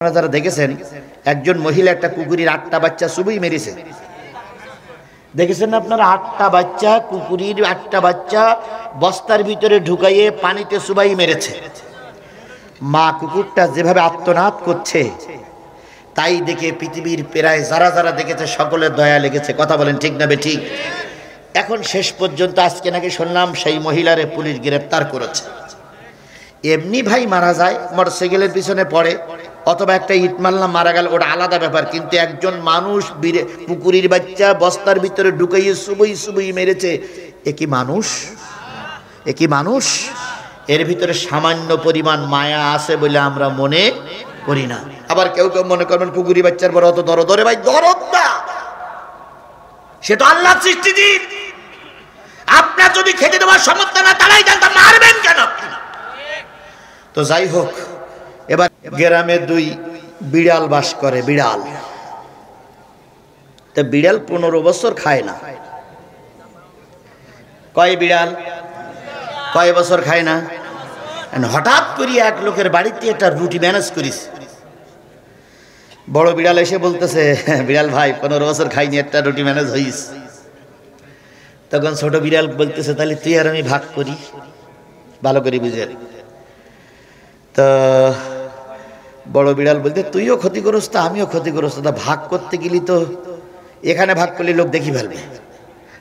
আপনারা যারা দেখেছেন একজন মহিলা একটা কুকুরের 8টা বাচ্চা চুবই মেরেছে, দেখেছেন না আপনারা? 8টা বাচ্চা, কুকুরের 8টা বাচ্চা বস্তার ভিতরে ঢুকাইয়ে পানিতে চুবাই মেরেছে। মা কুকুরটা যেভাবে আত্মনাদ করছে তাই দেখে পৃথিবীর প্রায় যারা যারা দেখেছে সকলের দয়া লেগেছে। কথা বলেন ঠিক না বেঠিক? এখন শেষ পর্যন্ত আজকে নাকি শুনলাম সেই মহিলারে পুলিশ গ্রেফতার করেছে। এমনি ভাই মারা যায়, মোটরসাইকেলের পিছনে পড়ে অথবা একটা ইট মারলাম মারা গেল, ওটা আলাদা ব্যাপার। কিন্তু একজন মানুষ পুকুরের বাচ্চা বস্তার ভিতরে ঢুকাইয়ে সুবই সুবই মেরেছে, এ কি মানুষ? এ কি মানুষ? এর ভিতরে সামান্য পরিমাণ মায়া আছে বলে আমরা মনে করি না। আবার কেউ কেউ মনে করবেন পুকুরি বাচ্চার বড় অত দরদ, ধরে ভাই দরদ না, সে তো আল্লাহ সৃষ্টিজীব। আপনার যদি খেতে দেওয়ার সমর্থ না তারাই জানতে মারবেন কেন? তো যাই হোক, এবার গ্রামে 2 বিড়াল বাস করে। বিড়াল তো বিড়াল 15 বছর খায় না। কয় বিড়াল কয় বছর খায় না? হঠাৎ করে এক লোকের বাড়িতে একটা রুটি ম্যানেজ করিস। বড় বিড়াল এসে বলতেছে, বিড়াল ভাই 15 বছর খাইনি, একটা রুটি ম্যানেজ হইস। তখন ছোট বিড়াল বলতেছে, তাহলে তুই আর আমি ভাগ করি, ভালো করে বুঝে। তো বড় বিড়াল বলতে, তুইও ক্ষতিগ্রস্ত আমিও ক্ষতিগ্রস্ত, তা ভাগ করতে গেলি তো এখানে ভাগ করলে লোক দেখি ফেলবে,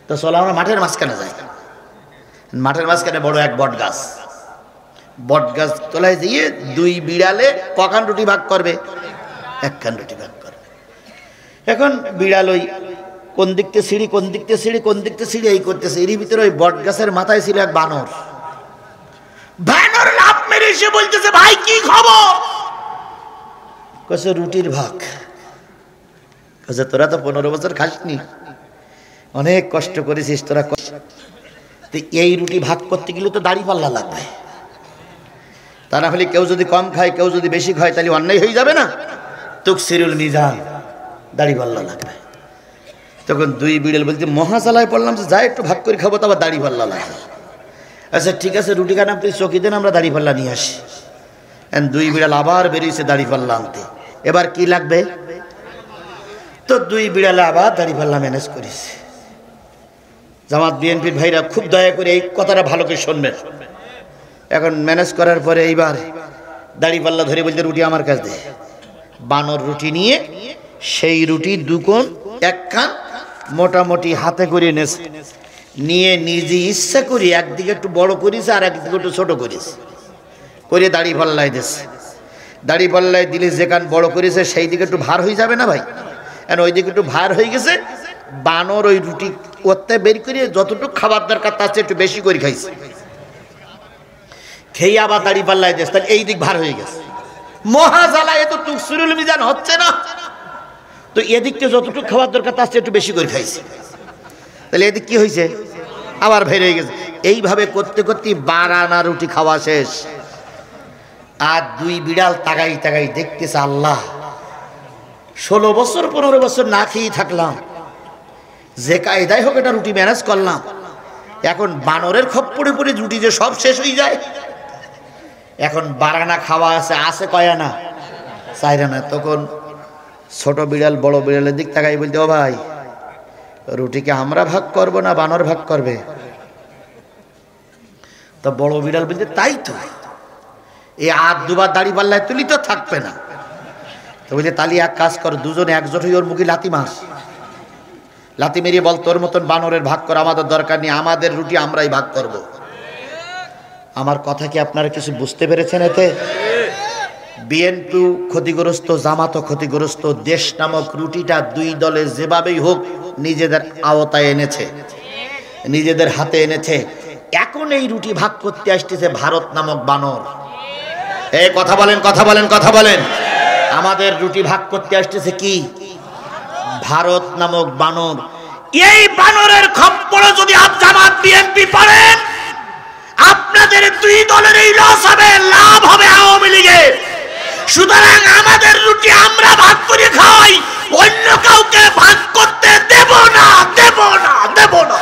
তো চলো আমরা মাঠের মাঝখানে যাই। মাঠের মাঝখানে বড় এক বট গাছ, বট গাছ তলায় দিয়ে 2 বিড়ালে কখান রুটি ভাগ করবে? 1 খান রুটি ভাগ করবে। এখন বিড়াল ওই কোন দিকতে সিঁড়ি কোন দিকতে সিঁড়ি কোন দিকতে সিঁড়ি এই করতেছে। এরই ভিতরে ওই বট গাছের মাথায় ছিল এক বানর। বানর লাফ মেরে এসে বলতেছে, ভাই কি খবর? কইছে রুটির ভাগ। কইছে তোরা তো 15 বছর খাসনি, অনেক কষ্ট করেছিস তোরা, এই রুটি ভাগ করতে গেলে তো দাড়ি পাল্লা লাগবে, তা না হলে কেউ যদি কম খায় কেউ যদি বেশি খায় তাহলে অন্যায় হয়ে যাবে না? তুকসিরুল মিজান, দাড়ি পাল্লা লাগবে। তখন 2 বিড়াল বলছে, মহাজালায় পড়লাম যে যাই একটু ভাগ করে খাবো, তো আবার দাড়ি পাল্লা লাগবে। আচ্ছা ঠিক আছে, রুটি খান আপনি চকি দেন, আমরা দাড়ি পাল্লা নিয়ে আসি। 2 বিড়াল আবার বেরিয়েছে দাড়ি পাল্লা আনতে। এবার কি লাগবে? তো 2 বিড়ালে আবার দাড়ি পাল্লা ম্যানেজ করেছে। জামাত বিএনপির ভাইরা খুব দয়া করে এই কথাটা ভালো করে শুনবেন। এখন ম্যানেজ করার পরে এইবার দাড়ি পাল্লা ধরে বলতে, রুটি আমার কাছে দে। বানর রুটি নিয়ে সেই রুটি 2 কোণ 1 খান মোটামুটি হাতে করে নেছে, নিয়ে নিজে ইচ্ছা করি একদিকে একটু বড় করিস আর একদিকে একটু ছোট করিস করে দাড়ি পাল্লায় দিছে। দাড়ি পাল্লায় দিলে যেখান বড় করেছে সেই দিকে একটু ভার হয়ে যাবে না ভাই? আর ওই দিকে একটু ভার হয়ে গেছে, বানর ওই রুটি করতে বের করে যতটুকু খাবার দরকার তার চেয়ে একটু বেশি করে খাইছে। খেয়ে আবার দাড়ি পাল্লায় দিয়েছে, তাহলে এই দিক ভার হয়ে গেছে। মহাজালা, এ তো তুকসিরুল মিজান হচ্ছে না। তো এদিকটা যতটুকু খাবার দরকার তার চেয়ে একটু বেশি করে খাইছে, তাহলে এদিক কি হয়েছে? আবার বের হয়ে গেছে। এইভাবে করতে করতে 12 আনা রুটি খাওয়া শেষ। আর 2 বিড়াল তাকাই তাকাই দেখতেছে, আল্লাহ 16 বছর 15 বছর না খেয়ে থাকলাম, যে কায়দায় হোক এটা রুটি ম্যানেজ করলাম, এখন বানরের খপ্পরে পড়ে রুটি যে সব শেষ হয়ে যায়। এখন 12 আনা খাওয়া আছে, আছে কয় আনা? 4 আনা। তখন ছোট বিড়াল বড় বিড়ালের দিক তাকাই বলতে, ও ভাই রুটিকে আমরা ভাগ করব না বানর ভাগ করবে? তো বড় বিড়াল বলতে, তাই তো, এই আর 2 বার দাড়ি পাল্লায় তুলি তো থাকবে না। তো বলছে, তালি এক কাজ কর, দুজনে একজোট হয়ে ওর মুখে লাথি মার, লাথি মেরিয়ে বল তোর মতন বানরের ভাগ কর, আমাদের দরকার নেই, আমাদের রুটি আমরাই ভাগ করব। আমার কথা কি আপনারা কিছু বুঝতে পেরেছেন? এতে বিএনপি ক্ষতিগ্রস্ত, জামাতও ক্ষতিগ্রস্ত। দেশ নামক রুটিটা 2 দলে যেভাবেই হোক নিজেদের আওতায় এনেছে, নিজেদের হাতে এনেছে। এখন এই রুটি ভাগ করতে আসতেছে ভারত নামক বানর। এই কথা বলেন কথা বলেন কথা বলেন। আমাদের রুটি ভাগ করতে আসতেছে কি? ভারত নামক বানর। এই বানরের খপ্পরে যদি জামাত বিএনপি পড়েন, আপনাদের 2 দলের এই লস হবে, লাভ হবে আওয়ামী লীগের। সুতরাং আমাদের রুটি আমরা ভাগ করে খাই, অন্য কাউকে ভাগ করতে দেব না, দেব না, দেব না।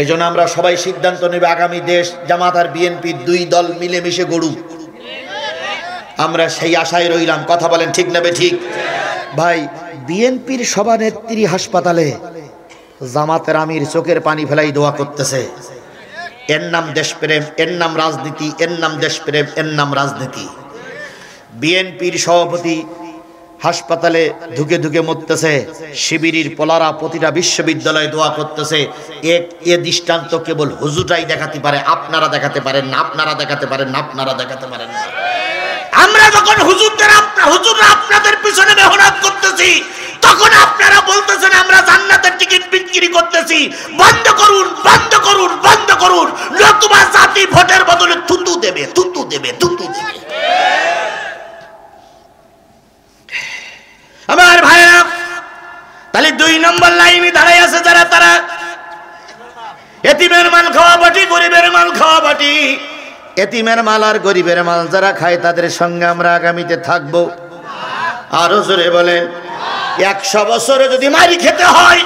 এই জন্য আমরা সবাই সিদ্ধান্ত নেব, আগামী দেশ জামাত আর বিএনপি 2 দল মিলেমিশে গড়ুক। আমরা সেই আশায় রইলাম। কথা বলেন ঠিক না ঠিক? ভাই, বিএনপির সভানেত্রী হাসপাতালে জামাতের আমির চোখের পানি ফেলাই দোয়া করতেছে। এর নাম দেশপ্রেম, এর নাম রাজনীতি, এর নাম দেশপ্রেম, এর নাম রাজনীতি। বিএনপির সভাপতি হাসপাতালে ধুকে ধুকে মরতেছে, শিবিরের পোলারা প্রতিটা বিশ্ববিদ্যালয়ে দোয়া করতেছে। এ দৃষ্টান্ত কেবল হুজুরাই দেখাতে পারে, আপনারা দেখাতে পারেন না, আপনারা দেখাতে পারেন না, আপনারা দেখাতে পারেন না। আমরা যখন হুজুররা আপনাদের পিছনে মেহনত করতেছি, তখন আপনারা বলতেছেন আমরা জান্নাতের টিকিট বিক্রি করতেছি। বন্ধ করুন, বন্ধ করুন, বন্ধ করুন, নতুবা জাতি ভোটের বদলে থুতু দেবে, থুতু দেবে, থুতু দেবে। আমার ভাইরা, তাহলে 2 নম্বর লাইনে দাঁড়াই আছে যারা, তারা এতিমের মাল খাওয়া বাটি, গরিবের মাল খাওয়া বাটি। এতিমের মাল আর গরিবের মাল যারা খায় তাদের সঙ্গে আমরা আগামীতে থাকবো। আরো জোরে বলেন। 100 বছরে যদি মারি খেতে হয়,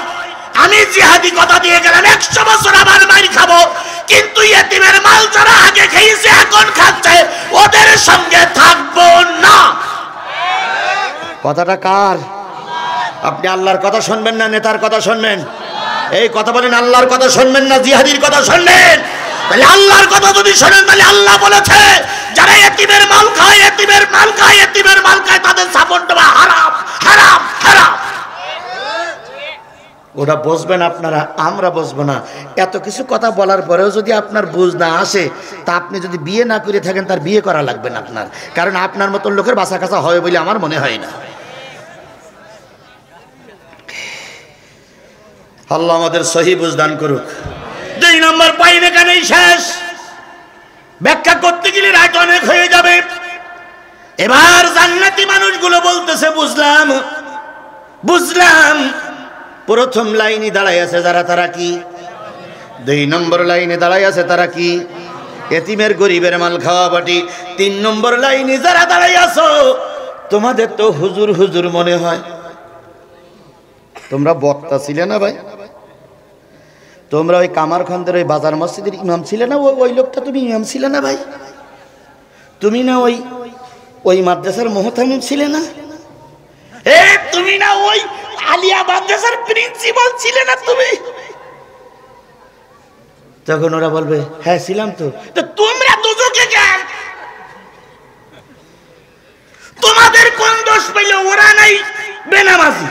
আমি জিহাদি কথা দিয়ে গেলাম, 100 বছর আবার মারি খাবো, কিন্তু এতিমের মাল যারা আগে খেয়েছে এখন খাচ্ছে ওদের সঙ্গে থাকবো না। কথাটা কার? আপনি আল্লাহর কথা শুনবেন না নেতার কথা শুনবেন? এই কথা বলেন, আল্লাহর কথা শুনবেন না জিহাদির কথা শুনবেন? তাহলে আল্লাহর কথা যদি শোনেন, তাহলে আল্লাহ বলেছে যারা এতিমের মাল খায়, এতিমের মাল খায়, এতিমের মাল খায়, তাদের সাপোর্ট দেওয়া হারাম, হারাম, হারাম। ওটা বুঝবেন আপনারা, আমরা বুঝবো না। এত কিছু কথা বলার পরেও যদি আপনার বুঝ না আসে, তা আপনি যদি বিয়ে না করে থাকেন, তার বিয়ে করা লাগবে না আপনার, কারণ আপনার মতন লোকের বাসা কাছা হবে বলে আমার মনে হয় না। আল্লাহ আমাদের সহি বুঝ দান করুক। 2 নম্বর পাইন এখানেই শেষ, ব্যাখ্যা করতে গেলে রাত অনেক হয়ে যাবে। এবার জান্নাতি মানুষগুলো বলতেছে বুঝলাম, বুঝলাম। প্রথম লাইনে দাঁড়াই আছে যারা, তারা কি? 2 নম্বর লাইনে দাঁড়াই আছে তারা কি? এতিমের গরিবের মাল খাওয়া বাটি। 3 নম্বর লাইনে যারা দাঁড়াই আছো, তোমাদের তো হুজুর হুজুর মনে হয়। তোমরা বক্তা ছিলে না ভাই? তোমরা ওই কামারখন্দের ওই বাজার মসজিদের ইমাম ছিলে না? ওই লোকটা তুমি ইমাম ছিলে না ভাই? তুমি না ওই মাদ্রাসার মুহতামিম ছিলে না? তুমি না ওই আলিয়া মাদ্রাসার প্রিন্সিপাল ছিলে না তুমি? তখন ওরা বলবে হ্যাঁ ছিলাম। তো তোমরা দুজকে কেন? তোমাদের কোন দোষ পেল? ওরা নাই বেনামাজি,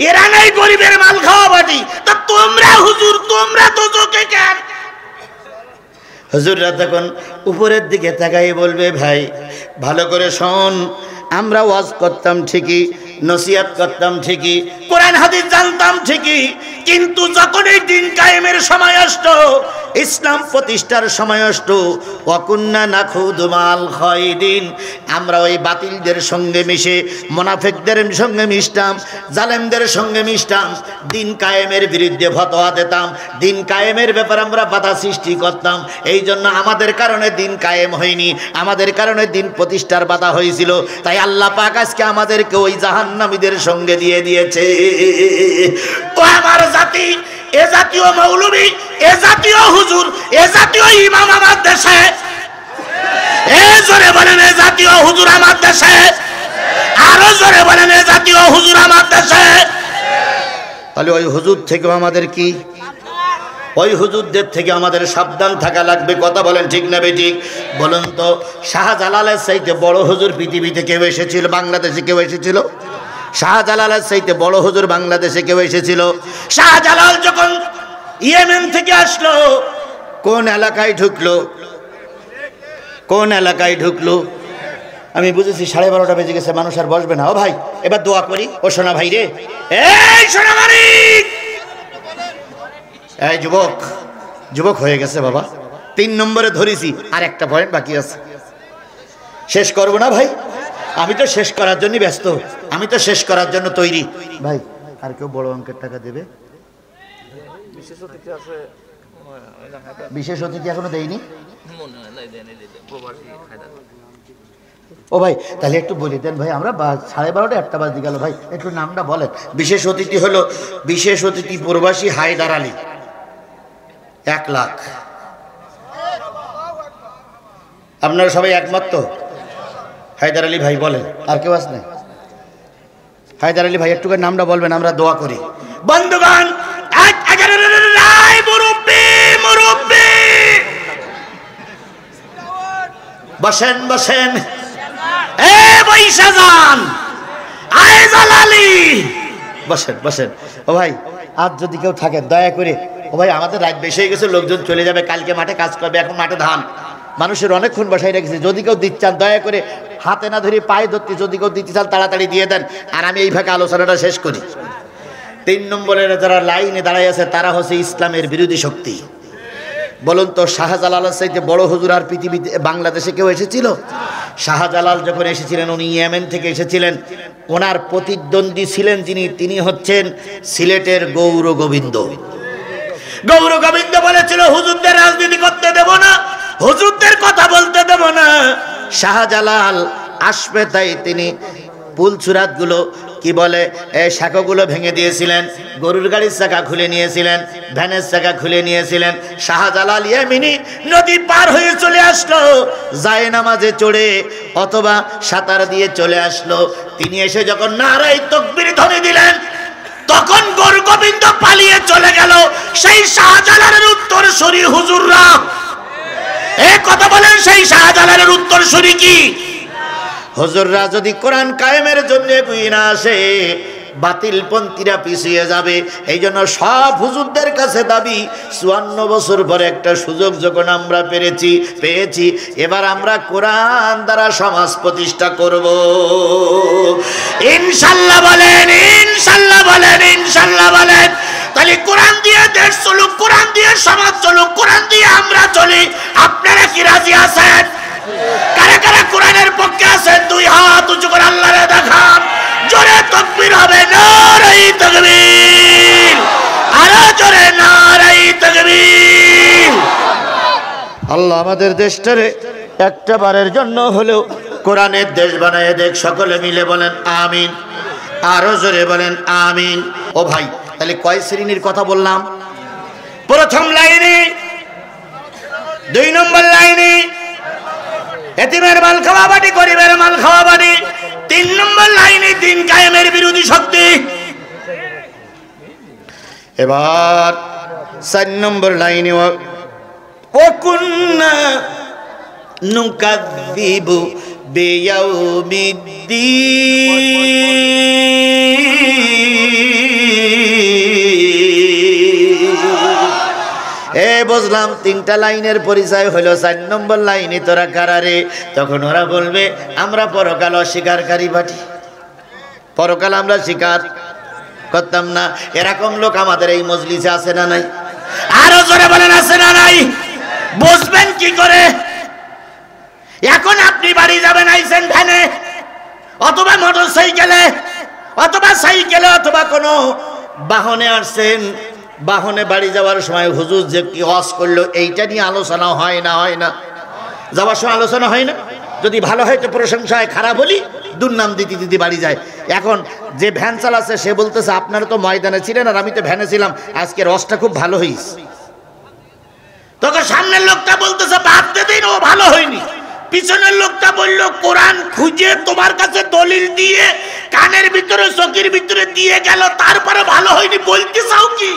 এরা নাই গরিবের মাল খাওয়া বাটি, তা তোমরা হুজুর, তোমরা দুজকে কেন? হুজুররা তখন উপরের দিকে তাকাই বলবে ভাই ভালো করে শোন, আমরা ওয়াজ করতাম ঠিকই, নসিহত করতাম ঠিকই, কোরআন হাদিস জানতাম ঠিকই, কিন্তু যখন এই দিন কায়েমের সময় আসতো, ইসলাম প্রতিষ্ঠার সময় আসতো, ওয়াকুন্না নাখুদু মাল খায়দিন, আমরা ওই বাতিলদের সঙ্গে মিশে, মুনাফিকদের সঙ্গে মিশতাম, জালেমদের সঙ্গে মিশতাম, দিন কায়েমের বিরুদ্ধে ফতোয়া দিতাম, দিন কায়েমের ব্যাপারে আমরা বাধা সৃষ্টি করতাম। এই জন্য আমাদের কারণে দিন কায়েম হয়নি, আমাদের কারণে দিন প্রতিষ্ঠার বাধা হয়েছিল। তাই আল্লাহ পাক আজকে আমাদেরকে ওই জাহান্নামীদের সঙ্গে দিয়ে দিয়েছে। ও আমার জাতি, এ জাতীয় মৌলবী, এ জাতীয় হুজুর, এ জাতীয় ইমাম আমার দেশে, এ জোরে বলেন এ জাতীয় হুজুর আমার দেশে, আরো জোরে বলেন এ জাতীয় হুজুর আমার দেশে। তাহলে ওই হুজুর থেকে আমাদের কি? ওই হুজুরদের থেকে আমাদের সাবধান থাকা লাগবে। কথা বলেন ঠিক না বেঠিক? বলুন তো, শাহজালালের চাইতে বড় হুজুর পৃথিবীতে কেউ এসেছিল? বাংলাদেশে কেউ এসেছিল? শাহজালালের চাইতে বড় হুজুর বাংলাদেশে কেউ এসেছিল? শাহজালাল যখন ইয়েমেন থেকে আসলো, কোন এলাকায় ঢুকলো? কোন এলাকায় ঢুকলো? আমি বুঝেছি 12:30 বেজে গেছে, মানুষ আর বসবে না। ও ভাই এবার দোয়া করি। ও সোনা ভাই রে, এই সোনা ভাই, এই যুবক, যুবক হয়ে গেছে বাবা। 3 নম্বরে ধরেছি, আর একটা পয়েন্ট বাকি আছে। শেষ করবো না ভাই? আমি তো শেষ করার জন্য ব্যস্ত, আমি তো শেষ করার জন্য তৈরি। ভাই আর কেউ বড় অঙ্কের টাকা দেবে? বিশেষ অতিথি এখনো দেয়নি। ও ভাই তাহলে একটু বলি দেন ভাই, আমরা 12:30 1টা বাজে গেল ভাই, একটু নামটা বলেন। বিশেষ অতিথি হলো বিশেষ অতিথি প্রবাসী হায়দার আলী, 1 লাখ। আপনারা সবাই একমত তো? হায়দার আলী ভাই বলেন, আর কেউ আসেন? হায়দার আলী ভাই একটু নামটা বলবেন, আমরা দোয়া করি। বন্ধুগণ, বসেন বসেন, এ বৈশা যান, আয়জাল আলী বসেন বসেন। ও ভাই, আজ যদি কেউ থাকেন দয়া করে, ও ভাই আমাদের রাত বেশি হয়ে গেছে, লোকজন চলে যাবে, কালকে মাঠে কাজ করবে, এখন মাঠে ধান, মানুষের অনেকক্ষণ বসাই রেখেছে, যদি কেউ দিতে চান দয়া করে হাতে না ধরে পায়ে ধরতে, যদি কেউ দিতে চান তাড়াতাড়ি দিয়ে দেন, আর আমি এই ফাঁকে আলোচনাটা শেষ করি। 3 নম্বরের যারা লাইনে দাঁড়াই আছে তারা হচ্ছে ইসলামের বিরোধী শক্তি। বলুন তো, শাহজালালের চাইতে বড় হুজুর আর পৃথিবীতে বাংলাদেশে কেউ এসেছিল? শাহজালাল যখন এসেছিলেন, উনি ইয়েমেন থেকে এসেছিলেন। ওনার প্রতিদ্বন্দ্বী ছিলেন যিনি, তিনি হচ্ছেন সিলেটের গৌর গোবিন্দ। গৌর গোবিন্দ বলেছিল হুজুরদের রাজনীতি করতে দেব না, হুজুরদের কথা বলতে দেব না। শাহজালাল আসবে তাই তিনি পুলসুরাত গুলো কি বলে শাখাগুলো ভেঙে দিয়েছিলেন, গরুর গাড়ির চাকা খুলে নিয়েছিলেন, ভ্যানের চাকা খুলে নিয়েছিলেন। শাহজালাল ইয়েমেনি নদী পার হয়ে চলে আসলো, যায় নামাজে চড়ে অথবা সাঁতার দিয়ে চলে আসলো। তিনি এসে যখন নারায়ে তাকবীর ধ্বনি দিলেন, তখন গৌর গোবিন্দ পালিয়ে চলে গেল। সেই শাহজালালের উত্তরসূরি হুজুররা, এই কথা বলেন, সেই শাহজালালের উত্তরসূরি কি? হুজুররা যদি কোরআন কায়েমের জন্য এগিয়ে না আসে, বাতিলপন্থীরা পিছিয়ে যাবে। এই জন্য সব হুজুরদের কাছে দাবি, 54 বছর পরে একটা সুযোগ যখন আমরা পেয়েছি, এবার আমরা কোরআন দ্বারা সমাজ প্রতিষ্ঠা করব। ইনশাআল্লাহ বলেন, ইনশাআল্লাহ বলেন, ইনশাআল্লাহ বলেন। তাহলে কোরআন দিয়ে দেশ চলুক, কোরআন দিয়ে সমাজ চলুক, কোরআন দিয়ে আমরা চলি। আপনারা কি রাজি আছেন? কারা কারা কোরআনের পক্ষে আছেন? 2 হাত উঁচু করে আল্লাহরে দেখান। জোরে তাকবীর হবে, নারায়ে তাকবীর, আরো জোরে নারায়ে তাকবীর। আল্লাহ আমাদের দেশটারে একটা বারের জন্য হলেও কোরআনের দেশ বানায় দেখ। সকলে মিলে বলেন আমিন, আরো জোরে বলেন আমিন। ও ভাই, তাহলে কয় শ্রেণীর কথা বললাম? প্রথম লাইনে, 2 নম্বর লাইনে এতিমের মাল খাওয়া বাটি, গরিবের মাল খাওয়া বাটি। 3 নম্বর লাইনে দিন কায়েমের বিরোধী শক্তি। এবার 4 নম্বর লাইনে, ওয়াকুন্না নুকাযযিবু বিয়াউমিদ্দিন। বুঝলাম 3টা লাইনের পরিচয় হলো। 4 নম্বর লাইনে তোরা কারারে? তখন ওরা বলবে আমরা পরকাল অস্বীকারী বাটি, পরকাল আমরা স্বীকার করতাম না। এরকম লোক আমাদের এই মজলিসে আছে না নাই? আরো জোরে বলেন, আছে না নাই? বুঝবেন কি করে? এখন আপনি বাড়ি যাবেন, আইছেন ভ্যানে অথবা মোটর সাইকেলে অথবা অথবা কোনো বাহনে আসছেন। বাহনে বাড়ি যাওয়ার সময় হুজুর যে কি ওয়াজ করলো, এইটা নিয়ে আলোচনা হয় না? হয় না? যাওয়ার সময় আলোচনা হয় না? যদি ভালো হয় তো প্রশংসা হয়, খারাপ হলি দুর্নাম দিতে দিতে বাড়ি যায়। এখন যে ভ্যান চালাচ্ছে সে বলতেছে আপনারা তো ময়দানে ছিলেন আর আমি তো ভ্যানে ছিলাম, আজকে রসটা খুব ভালো হয়েছে। তখন সামনের লোকটা বলতেছে বাদ দিন, ও ভালো হয়নি। পিছনের লোকটা বলল কোরআন খুঁজে তোমার কাছে দলিল দিয়ে কানের ভিতরে চোখের ভিতরে দিয়ে গেল, তারপরে ভালো হয়নি, বলতে চাও কি?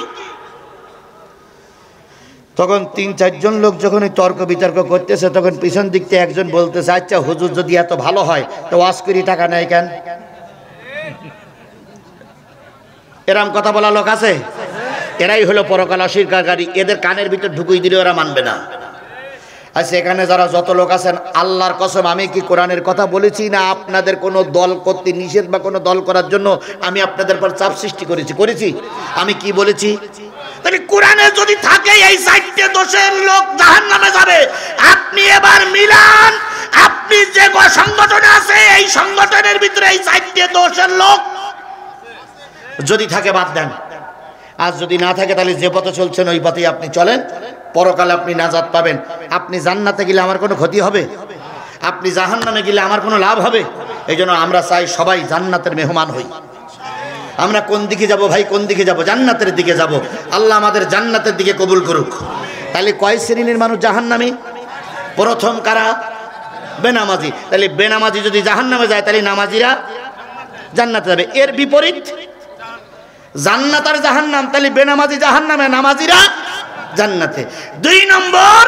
তখন 3-4 জন লোক যখন তর্ক বিতর্ক করতেছে, তখন পিছন দিক থেকে একজন বলতেছে আচ্ছা হুজুর যদি এত ভালো হয় তো ওয়াজ করি টাকা নেয় কেন? এরম কথা বলা লোক আছে? এরাই হলো পরকাল অস্বীকারী। এদের কানের ভিতর ঢুকুই দিলে ওরা মানবে না। আচ্ছা, এখানে যারা যত লোক আছেন, আল্লাহর কসম আমি কি কোরআনের কথা বলেছি না আপনাদের কোনো দল করতে নিষেধ বা কোনো দল করার জন্য আমি আপনাদের পর চাপ সৃষ্টি করেছি? আমি কি বলেছি? তাহলে কোরআনে যদি থাকে এই 4টে দোষের লোক জাহান্নামে যাবে, আপনি এবার মিলান, আপনি যে সংগঠনে আছে এই সংগঠনের ভিতরে এই 4টে দোষের লোক যদি থাকে বাদ দেন। আর যদি না থাকে তাহলে যে পথে চলছেন ওই পথেই আপনি চলেন, পরকালে আপনি নাজাত পাবেন। আপনি জান্নাতে গেলে আমার কোনো ক্ষতি হবে? আপনি জাহান্নামে গেলে আমার কোনো লাভ হবে? এই জন্য আমরা চাই সবাই জান্নাতের মেহমান হই। আমরা কোন দিকে যাব ভাই? কোন দিকে যাব? জান্নাতের দিকে যাব। আল্লাহ আমাদের জান্নাতের দিকে কবুল করুক। তাহলে কয় শ্রেণীর মানুষ জাহান্নামী? প্রথম কারা? বেনামাজি। তাহলে বেনামাজি যদি জাহান্নামে যায় তাহলে নামাজিরা জান্নাতে যাবে। এর বিপরীত জান্নাত আর জাহান্নাম, তাহলে বেনামাজি জাহান্নামে, নামাজিরা জান্নাতে। 2 নম্বর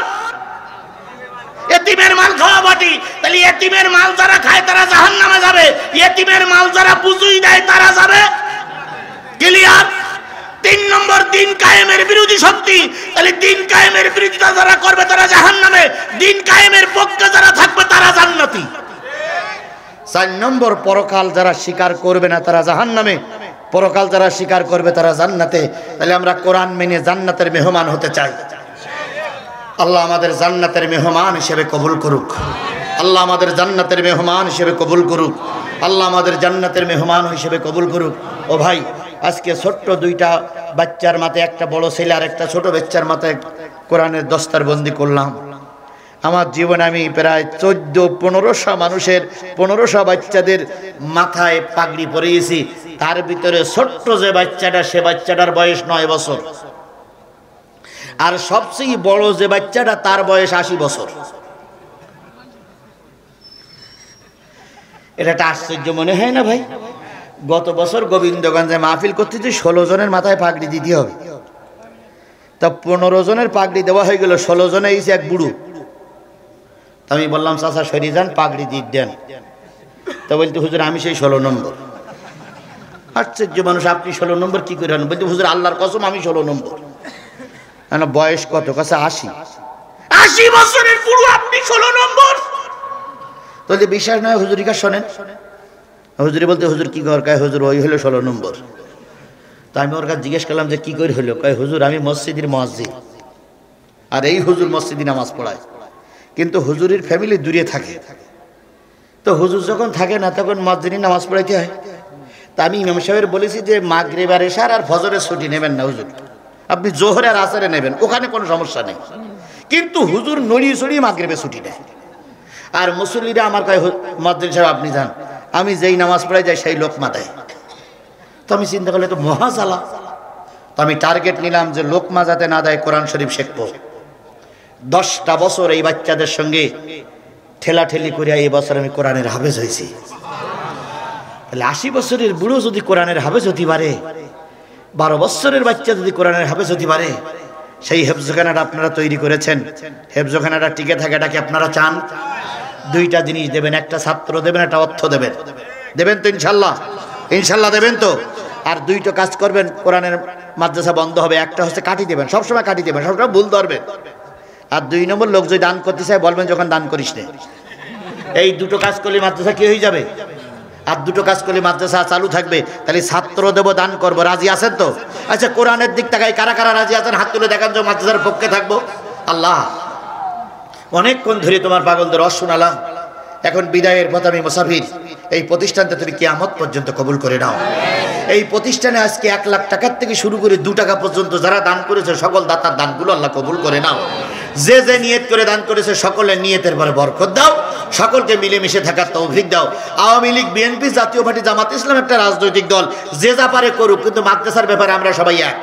এতিমের মাল খাওয়া বাটি, তাহলে এতিমের মাল যারা খায় তারা জাহান্নামে যাবে, এতিমের মাল যারা বুঝুই দেয় তারা যাবে। ক্লিয়ার? 3 নম্বর দিন কায়েমের বিরোধী শক্তি, তাহলে দিন কায়েমের বিরোধিতা যারা করবে তারা জাহান্নামে, দিন কায়েমের পক্ষে যারা থাকবে তারা জান্নাতি। 4 নম্বর পরকাল যারা স্বীকার করবে না তারা জাহান্নামে, পরকাল যারা স্বীকার করবে তারা জান্নাতে। তাহলে আমরা কোরআন মেনে জান্নাতের মেহমান হতে চাই। আল্লাহ আমাদের জান্নাতের মেহমান হিসেবে কবুল করুক, আল্লাহ আমাদের জান্নাতের মেহমান হিসেবে কবুল করুক, আল্লাহ আমাদের জান্নাতের মেহমান হিসেবে কবুল করুক। ও ভাই, আজকে ছোট্ট 2টা বাচ্চার মাথায়, একটা বড় ছেলে আর একটা ছোট বাচ্চার মাথায় কোরআনের দস্তারবন্দি করলাম। আমার জীবনে আমি প্রায় 1400-1500 মানুষের, 1500 বাচ্চাদের মাথায় পাগড়ি পরিয়েছি। তার ভিতরে ছোট্ট যে বাচ্চাটা, সে বাচ্চাটার বয়স 9 বছর, আর সবচেয়ে বড় যে বাচ্চাটা তার বয়স 80 বছর। এটা একটা আশ্চর্য মনে হয় না ভাই? গত বছর গোবিন্দগঞ্জে মাহফিল করতেছি, 16 জনের মাথায় পাগড়ি দিতে হবে। তা 15 জনের পাগড়ি দেওয়া হয়ে গেল, 16 জনে এসে এক বুড়ো। আমি বললাম, চাচা সরিয়ে যান, পাগড়ি দিয়ে দেন। তা বলতে, হুজুর আমি সেই 16 নম্বর। আশ্চর্য মানুষ, আপনি 16 নম্বর কি করে হন? বলতে, হুজুর আল্লাহর কসম আমি 16 নম্বর। বয়স কত? কাছে 80 বছরের বুড়ো, আপনি 16 নম্বর। তো যে বিশ্বাস নয় হুজুরিকা শোনেন। হুজুরি বলতে, হুজুর কি কর? কয় হুজুর ওই হলো 16 নম্বর। তো আমি ওর কাছে জিজ্ঞেস করলাম যে কি করে হলো? কয় হুজুর আমি মসজিদের মুয়াজ্জিন, আর এই হুজুর মসজিদে নামাজ পড়ায়, কিন্তু হুজুরের ফ্যামিলি দূরে থাকে। তো হুজুর যখন থাকে না তখন মুয়াজ্জিনই নামাজ পড়াইতে হয়। তা আমি ইমাম সাহেবের বলেছি যে মাগরিব আর এশার আর ফজরের ছুটি নেবেন না হুজুর, আপনি জোহরে আর আসরে নেবেন, ওখানে কোনো সমস্যা নেই। কিন্তু হুজুর নড়িয়ে চড়িয়ে মাগরিবে ছুটি নেয়। আর মুসল্লিরা আমার কয়, মুয়াজ্জিন সাহেব আপনি যান, আমি যেই নামাজ পড়াই যাই সেই লোক মাথায়। তো আমি চিন্তা করলে তো মহাজালা। তো আমি টার্গেট নিলাম যে লোকমা যাতে না দেয়, কোরআন শরীফ শিখবো। 10টা বছর এই বাচ্চাদের সঙ্গে ঠেলাঠেলি করিয়া এই বছর আমি কোরআনের হাফেজ হয়েছি। তাহলে 80 বছরের বুড়ো যদি কোরআনের হাফেজ হতে পারে, 12 বছরের বাচ্চা যদি কোরআনের হাফেজ হতে পারে, সেই হেফজখানাটা আপনারা তৈরি করেছেন, হেফজখানাটা টিকে থাকে, এটাকে আপনারা চান? 2টা জিনিস দেবেন, একটা ছাত্র দেবেন, একটা অর্থ দেবেন। দেবেন তো ইনশাল্লাহ? ইনশাল্লাহ দেবেন তো? আর 2টো কাজ করবেন, কোরআনের মাদ্রাসা বন্ধ হবে। একটা হচ্ছে কাটি দেবেন, সবসময় কাটি দেবেন, সবসময় ভুল ধরবেন। আর 2 নম্বর, লোক যদি দান করতে চায় বলবেন যখন দান করিস না। এই 2টো কাজ করলে মাদ্রাসা কি হয়ে যাবে? আর 2টো কাজ করলে মাদ্রাসা চালু থাকবে। তাহলে ছাত্র দেব, দান করবো, রাজি আছেন তো? আচ্ছা, কোরআনের দিক তাকাই, কারা কারা রাজি আছেন হাত তুলে দেখান যে মাদ্রাসার পক্ষে থাকবো। আল্লাহ, অনেকক্ষণ ধরে তোমার পাগলদের রস শোনালাম, এখন বিদায়ের পথে আমি মুসাফির। এই প্রতিষ্ঠানটা তুমি কিয়ামত পর্যন্ত কবুল করে নাও। এই প্রতিষ্ঠানে আজকে 1 লাখ টাকার থেকে শুরু করে 2 টাকা পর্যন্ত যারা দান করেছে, সকল দাতার দানগুলো আল্লাহ কবুল করে নাও। যে যে নিয়ত করে দান করেছে, সকলের নিয়তের পরে বরকত দাও, সকলকে মিলেমিশে থাকার তৌফিক দাও। আওয়ামী লীগ, বিএনপি, জাতীয় পার্টি, জামাত ইসলাম একটা রাজনৈতিক দল, যে যা পারে করুক, কিন্তু মাদ্রাসার ব্যাপারে আমরা সবাই এক।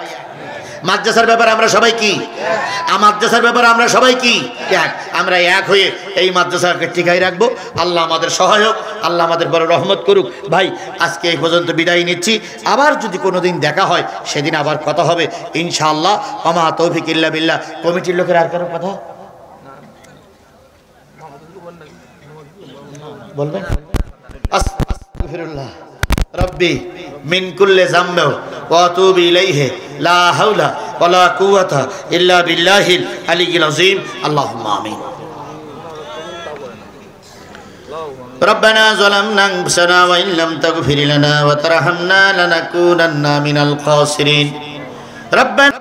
মাদ্রাসার ব্যাপারে আমরা সবাই কি? মাদ্রাসার ব্যাপারে আমরা সবাই কি? এক। আমরা এক হয়ে এই মাদ্রাসাকে টিকাই রাখবো। আল্লাহ আমাদের সহায়ক, আল্লাহ আমাদের বড় রহমত করুক। ভাই, আজকে এই পর্যন্ত বিদায় নিচ্ছি। আবার যদি কোনোদিন দেখা হয়, সেদিন আবার কথা হবে ইনশাআল্লাহ। ওমা তৌফিক ইল্লা বিল্লাহ। কমিটির লোকের আর কারো কথা বলবেন? আস্তাগফিরুল্লাহ রব্বি মিন কুল্লি যামবি ওয়া আতুবু ইলাইহি লা হাওলা ওয়ালা কুওয়াতা ইল্লা বিল্লাহিল আলিয়্যিল আযীম। আল্লাহুম্মা আমিন। ربنا ظلمنا أنفسنا وإن لم تغفر لنا وترحمنا لنكونن من الخاسرين. ربنا